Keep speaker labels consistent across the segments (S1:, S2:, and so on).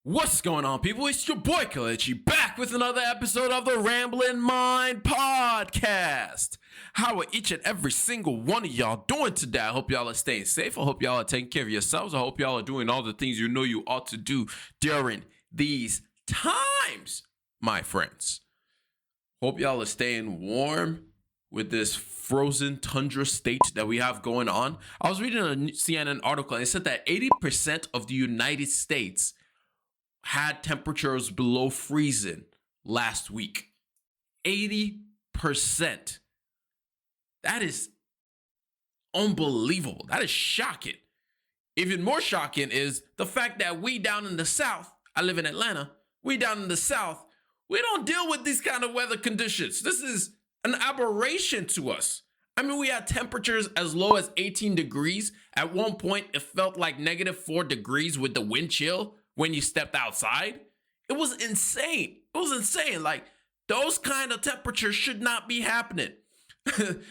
S1: What's going on, people? It's your boy Kelechi back with another episode of the Ramblin' Mind Podcast. How are each and every single one of y'all doing today? I hope y'all are staying safe. I hope y'all are taking care of yourselves. I hope y'all are doing all the things you know you ought to do during these times, my friends. Hope y'all are staying warm with this frozen tundra state that we have going on. I was reading a CNN article and it said that 80% of the United States had temperatures below freezing last week. 80%. That is unbelievable. That is shocking. Even more shocking is the fact that we down in the South, I live in Atlanta, we down in the South, we don't deal with these kind of weather conditions. This is an aberration to us. I mean, we had temperatures as low as 18 degrees. At one point, it felt like -4 degrees with the wind chill when you stepped outside. It was insane. It was insane. Like, those kind of temperatures should not be happening.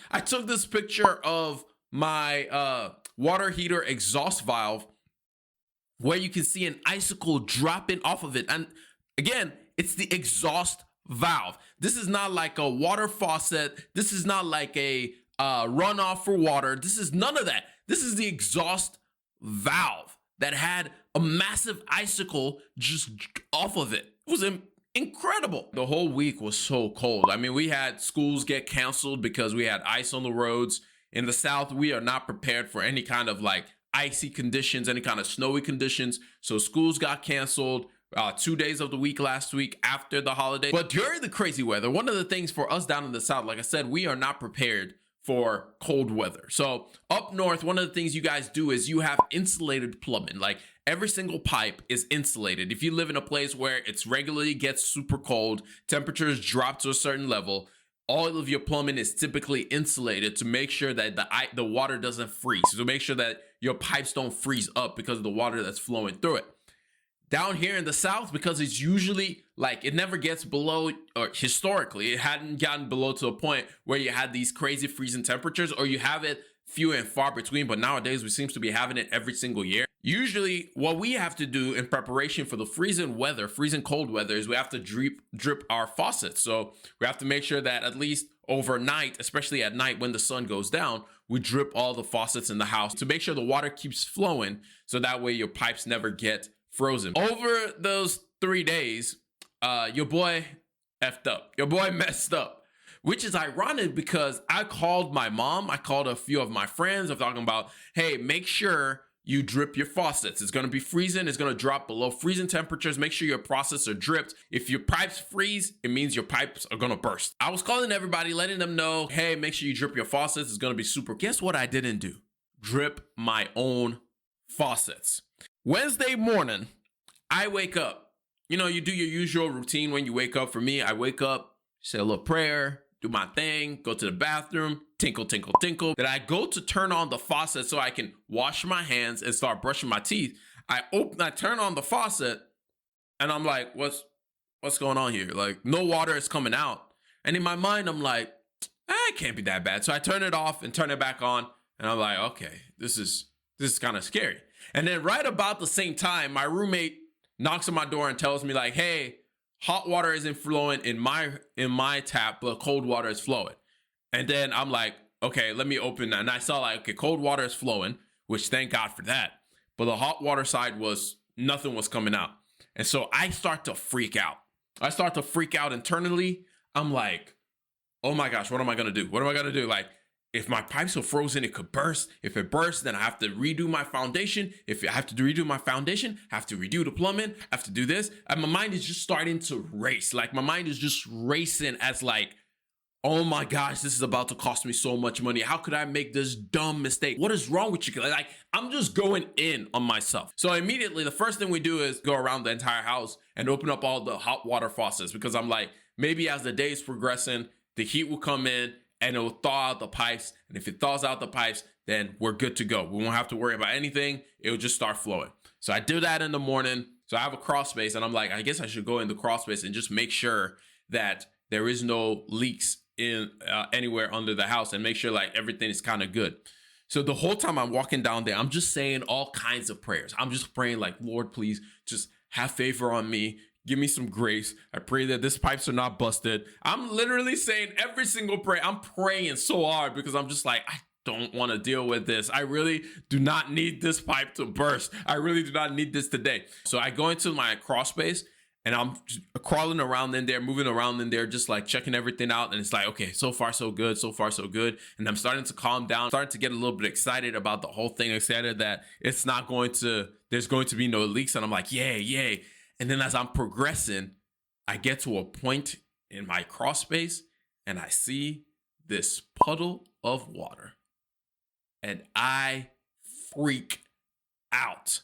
S1: I took this picture of my water heater exhaust valve where you can see an icicle dropping off of it. And again, it's the exhaust valve. This is not like a water faucet. This is not like a runoff for water. This is none of that. This is the exhaust valve that had a massive icicle just off of it. It was incredible. The whole week was so cold. I mean, we had schools get canceled because we had ice on the roads. In the South, we are not prepared for any kind of like icy conditions, any kind of snowy conditions. So schools got canceled 2 days of the week last week after the holiday. But during the crazy weather, one of the things for us down in the South, like I said, we are not prepared for cold weather. So up north, one of the things you guys do is you have insulated plumbing. Like, every single pipe is insulated. If you live in a place where it's regularly gets super cold, temperatures drop to a certain level, all of your plumbing is typically insulated to make sure that the water doesn't freeze. So to make sure that your pipes don't freeze up because of the water that's flowing through it. Down here in the South, because it's usually like it never gets below, or historically it hadn't gotten below to a point where you had these crazy freezing temperatures, or you have it few and far between. But nowadays we seems to be having it every single year. Usually what we have to do in preparation for the freezing cold weather, is we have to drip our faucets. So we have to make sure that at least overnight, especially at night when the sun goes down, we drip all the faucets in the house to make sure the water keeps flowing, so that way your pipes never get frozen. Over those 3 days, your boy effed up. Your boy messed up. Which is ironic because I called my mom. I called a few of my friends. I'm talking about, hey, make sure you drip your faucets. It's going to be freezing. It's going to drop below freezing temperatures. Make sure your faucets are dripped. If your pipes freeze, it means your pipes are going to burst. I was calling everybody, letting them know, hey, make sure you drip your faucets. It's going to be super. Guess what I didn't do? Drip my own faucets. Wednesday morning, I wake up. You know, you do your usual routine when you wake up. For me, I wake up, say a little prayer, do my thing, go to the bathroom, tinkle, tinkle, tinkle. Then I go to turn on the faucet so I can wash my hands and start brushing my teeth. I turn on the faucet, and I'm like, what's going on here? Like, no water is coming out. And in my mind, I'm like, it can't be that bad. So I turn it off and turn it back on, and I'm like, okay, this is kind of scary. And then right about the same time, my roommate knocks on my door and tells me like, hey, hot water isn't flowing in my tap, but cold water is flowing. And then I'm like, okay, let me open that. And I saw like, okay, cold water is flowing, which thank God for that. But the hot water side nothing was coming out. And so I start to freak out. I start to freak out internally. I'm like, oh my gosh, what am I going to do? What am I going to do? Like, if my pipes are frozen, it could burst. If it bursts, then I have to redo my foundation. If I have to redo my foundation, I have to redo the plumbing, I have to do this. And my mind is just starting to race. Like, my mind is just racing as like, oh my gosh, this is about to cost me so much money. How could I make this dumb mistake? What is wrong with you? Like, I'm just going in on myself. So immediately, the first thing we do is go around the entire house and open up all the hot water faucets, because I'm like, maybe as the day is progressing, the heat will come in and it will thaw out the pipes. And if it thaws out the pipes, then we're good to go. We won't have to worry about anything. It will just start flowing. So I do that in the morning. So I have a crawl space, and I'm like, I guess I should go in the crawl space and just make sure that there is no leaks in anywhere under the house, and make sure like everything is kind of good. So the whole time I'm walking down there, I'm just saying all kinds of prayers. I'm just praying like, Lord, please just have favor on me. Give me some grace. I pray that these pipes are not busted. I'm literally saying every single prayer. I'm praying so hard because I'm just like, I don't want to deal with this. I really do not need this pipe to burst. I really do not need this today. So I go into my crawl space and I'm crawling around in there, moving around in there, just like checking everything out. And it's like, okay, so far so good, so far so good. And I'm starting to calm down, starting to get a little bit excited about the whole thing, excited that there's going to be no leaks. And I'm like, yay, yay. And then as I'm progressing, I get to a point in my crawl space and I see this puddle of water. And I freak out.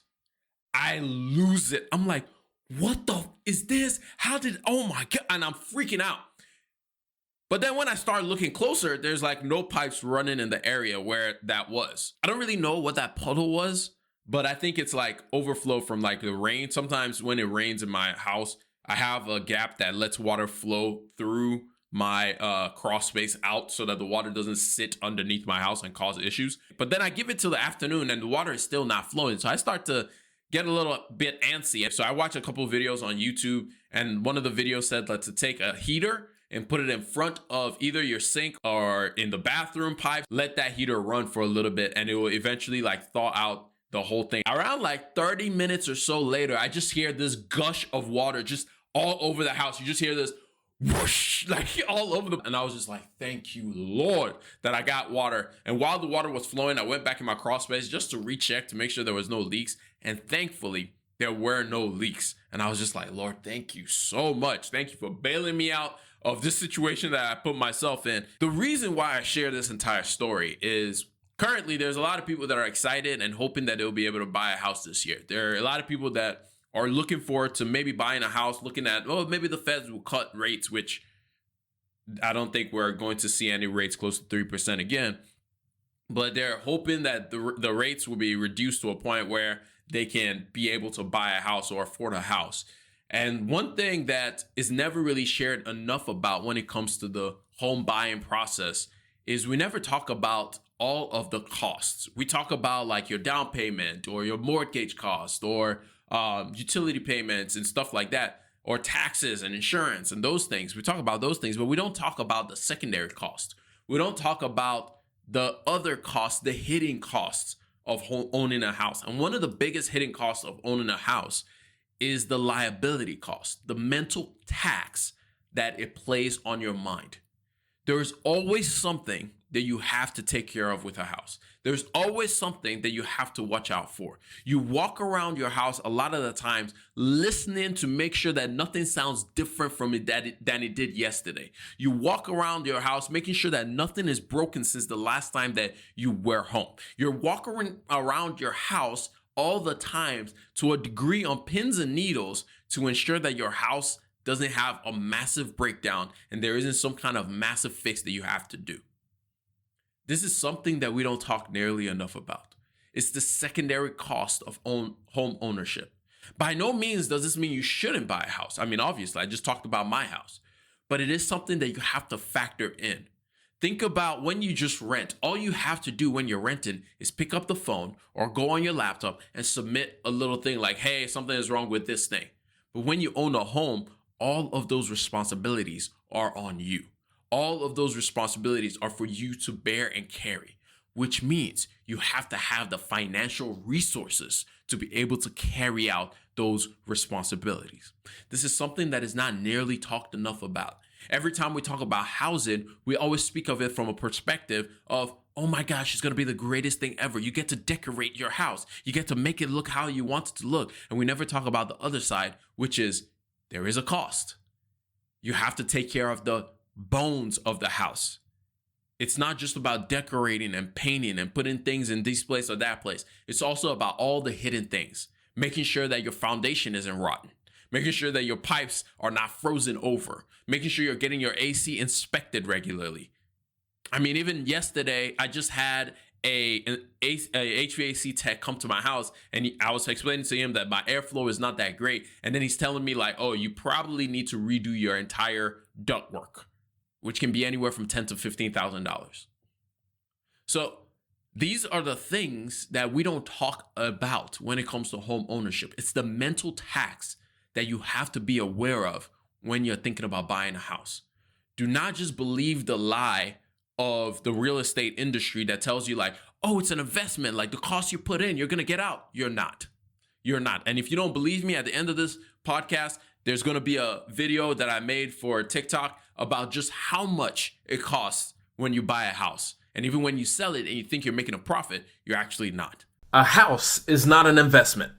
S1: I lose it. I'm like, what the is this? Oh my God. And I'm freaking out. But then when I start looking closer, there's like no pipes running in the area where that was. I don't really know what that puddle was, but I think it's like overflow from like the rain. Sometimes when it rains in my house, I have a gap that lets water flow through my crawl space out so that the water doesn't sit underneath my house and cause issues. But then I give it till the afternoon and the water is still not flowing. So I start to get a little bit antsy. So I watch a couple of videos on YouTube, and one of the videos said to take a heater and put it in front of either your sink or in the bathroom pipe. Let that heater run for a little bit and it will eventually like thaw out the whole thing. Around like 30 minutes or so later, I just hear this gush of water just all over the house. You just hear this whoosh, like all over and I was just like, thank you, Lord, that I got water. And while the water was flowing, I went back in my crawl space just to recheck to make sure there was no leaks. And thankfully, there were no leaks. And I was just like, Lord, thank you so much. Thank you for bailing me out of this situation that I put myself in. The reason why I share this entire story is currently there's a lot of people that are excited and hoping that they'll be able to buy a house this year. There are a lot of people that are looking forward to maybe buying a house, looking at, oh, maybe the feds will cut rates, which I don't think we're going to see any rates close to 3% again. But they're hoping that the rates will be reduced to a point where they can be able to buy a house or afford a house. And one thing that is never really shared enough about when it comes to the home buying process is we never talk about all of the costs. We talk about like your down payment or your mortgage cost or utility payments and stuff like that, or taxes and insurance and those things. We talk about those things, but we don't talk about the secondary cost. We don't talk about the other costs, the hidden costs of owning a house. And one of the biggest hidden costs of owning a house is the liability cost, the mental tax that it plays on your mind. There's always something that you have to take care of with a house. There's always something that you have to watch out for. You walk around your house a lot of the times listening to make sure that nothing sounds different from it than it did yesterday. You walk around your house making sure that nothing is broken since the last time that you were home. You're walking around your house all the times to a degree on pins and needles to ensure that your house doesn't have a massive breakdown and there isn't some kind of massive fix that you have to do. This is something that we don't talk nearly enough about. It's the secondary cost of home ownership. By no means does this mean you shouldn't buy a house. I mean, obviously, I just talked about my house, but it is something that you have to factor in. Think about when you just rent. All you have to do when you're renting is pick up the phone or go on your laptop and submit a little thing like, hey, something is wrong with this thing. But when you own a home, all of those responsibilities are on you. All of those responsibilities are for you to bear and carry, which means you have to have the financial resources to be able to carry out those responsibilities. This is something that is not nearly talked enough about. Every time we talk about housing, we always speak of it from a perspective of, oh my gosh, it's going to be the greatest thing ever. You get to decorate your house. You get to make it look how you want it to look. And we never talk about the other side, which is there is a cost. You have to take care of the bones of the house. It's not just about decorating and painting and putting things in this place or that place. It's also about all the hidden things, making sure that your foundation isn't rotten, making sure that your pipes are not frozen over, making sure you're getting your AC inspected regularly. I mean, even yesterday, I just had a HVAC tech come to my house and I was explaining to him that my airflow is not that great. And then he's telling me like, oh, you probably need to redo your entire ductwork, which can be anywhere from $10,000 to $15,000. So these are the things that we don't talk about when it comes to home ownership. It's the mental tax that you have to be aware of when you're thinking about buying a house. Do not just believe the lie of the real estate industry that tells you like, oh, it's an investment, like the cost you put in, you're going to get out. You're not. You're not. And if you don't believe me, at the end of this podcast, there's going to be a video that I made for TikTok about just how much it costs when you buy a house. And even when you sell it and you think you're making a profit, you're actually not.
S2: A house is not an investment.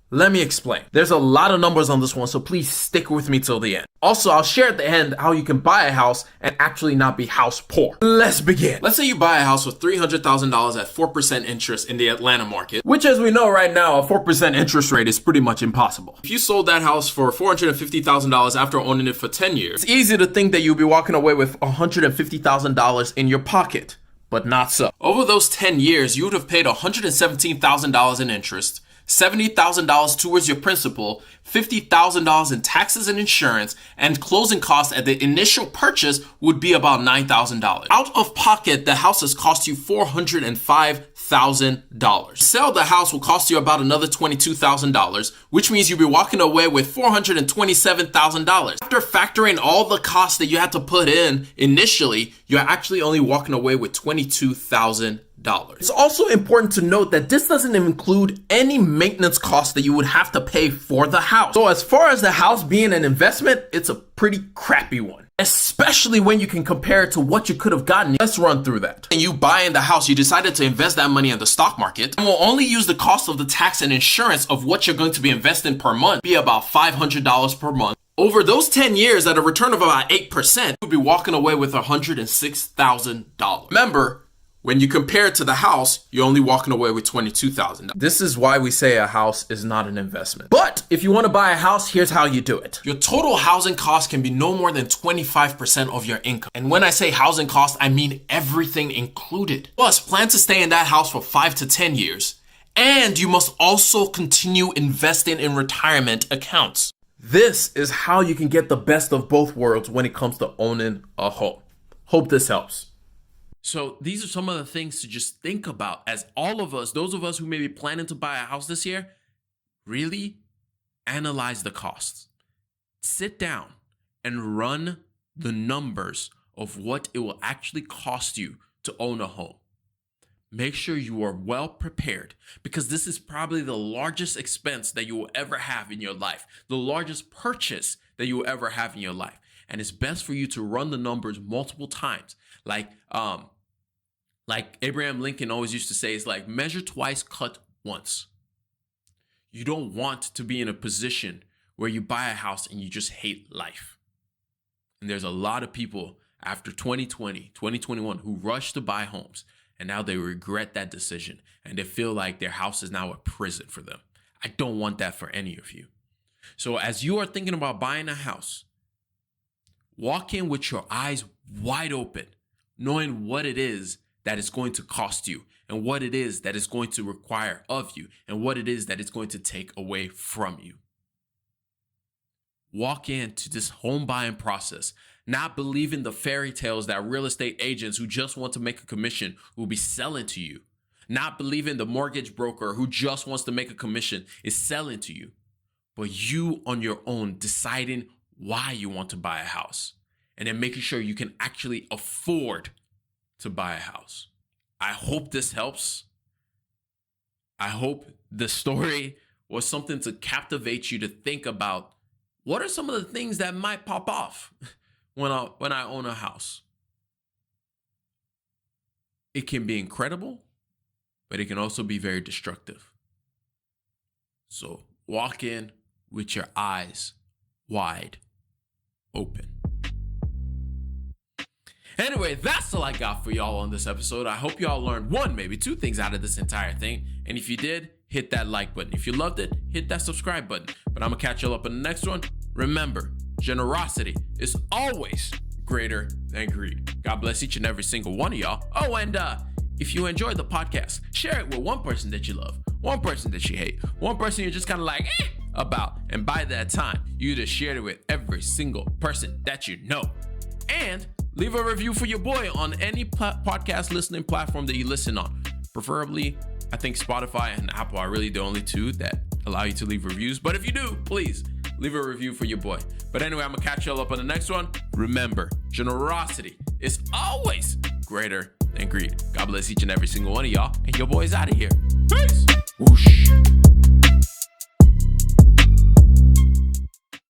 S2: Let me explain. There's a lot of numbers on this one, so please stick with me till the end. Also, I'll share at the end how you can buy a house and actually not be house poor. Let's begin. Let's say you buy a house with $300,000 at 4% interest in the Atlanta market, which as we know right now, a 4% interest rate is pretty much impossible. If you sold that house for $450,000 after owning it for 10 years, it's easy to think that you'll be walking away with $150,000 in your pocket, but not so. Over those 10 years, you would have paid $117,000 in interest, $70,000 towards your principal, $50,000 in taxes and insurance, and closing costs at the initial purchase would be about $9,000. Out of pocket, the house has cost you $405,000. Sell the house will cost you about another $22,000, which means you'll be walking away with $427,000. After factoring all the costs that you had to put in initially, you're actually only walking away with $22,000. It's also important to note that this doesn't include any maintenance costs that you would have to pay for the house. So as far as the house being an investment, it's a pretty crappy one, especially when you can compare it to what you could have gotten. Let's run through that. And you buy in the house, you decided to invest that money in the stock market and will only use the cost of the tax and insurance of what you're going to be investing per month, be about $500 per month. Over those 10 years at a return of about 8%, you'll be walking away with $106,000. Remember, when you compare it to the house, you're only walking away with $22,000. This is why we say a house is not an investment. But if you want to buy a house, here's how you do it. Your total housing cost can be no more than 25% of your income. And when I say housing cost, I mean everything included. Plus, plan to stay in that house for 5 to 10 years. And you must also continue investing in retirement accounts. This is how you can get the best of both worlds when it comes to owning a home. Hope this helps.
S1: So these are some of the things to just think about as all of us, those of us who may be planning to buy a house this year, really analyze the costs. Sit down and run the numbers of what it will actually cost you to own a home. Make sure you are well prepared because this is probably the largest expense that you will ever have in your life, the largest purchase that you will ever have in your life. And it's best for you to run the numbers multiple times. Like Abraham Lincoln always used to say, it's like measure twice, cut once. You don't want to be in a position where you buy a house and you just hate life. And there's a lot of people after 2020, 2021 who rushed to buy homes and now they regret that decision and they feel like their house is now a prison for them. I don't want that for any of you. So as you are thinking about buying a house, walk in with your eyes wide open, knowing what it is that is going to cost you and what it is that is going to require of you and what it is that it's going to take away from you. Walk into this home buying process, not believing the fairy tales that real estate agents who just want to make a commission will be selling to you. Not believing the mortgage broker who just wants to make a commission is selling to you. But you on your own deciding why you want to buy a house and then making sure you can actually afford to buy a house. I hope this helps. I hope the story was something to captivate you to think about what are some of the things that might pop off when I own a house. It can be incredible, but it can also be very destructive. So walk in with your eyes wide open. Anyway, that's all I got for y'all on this episode. I hope y'all learned one, maybe two things out of this entire thing. And if you did, hit that like button. If you loved it, hit that subscribe button. But I'm going to catch y'all up in the next one. Remember, generosity is always greater than greed. God bless each and every single one of y'all. Oh, and if you enjoyed the podcast, share it with one person that you love, one person that you hate, one person you're just kind of like about. And by that time, you just shared it with every single person that you know. And leave a review for your boy on any podcast listening platform that you listen on. Preferably, I think Spotify and Apple are really the only two that allow you to leave reviews. But if you do, please leave a review for your boy. But anyway, I'm gonna catch y'all up on the next one. Remember, generosity is always greater than greed. God bless each and every single one of y'all, and your boy's out of here. Peace. Whoosh.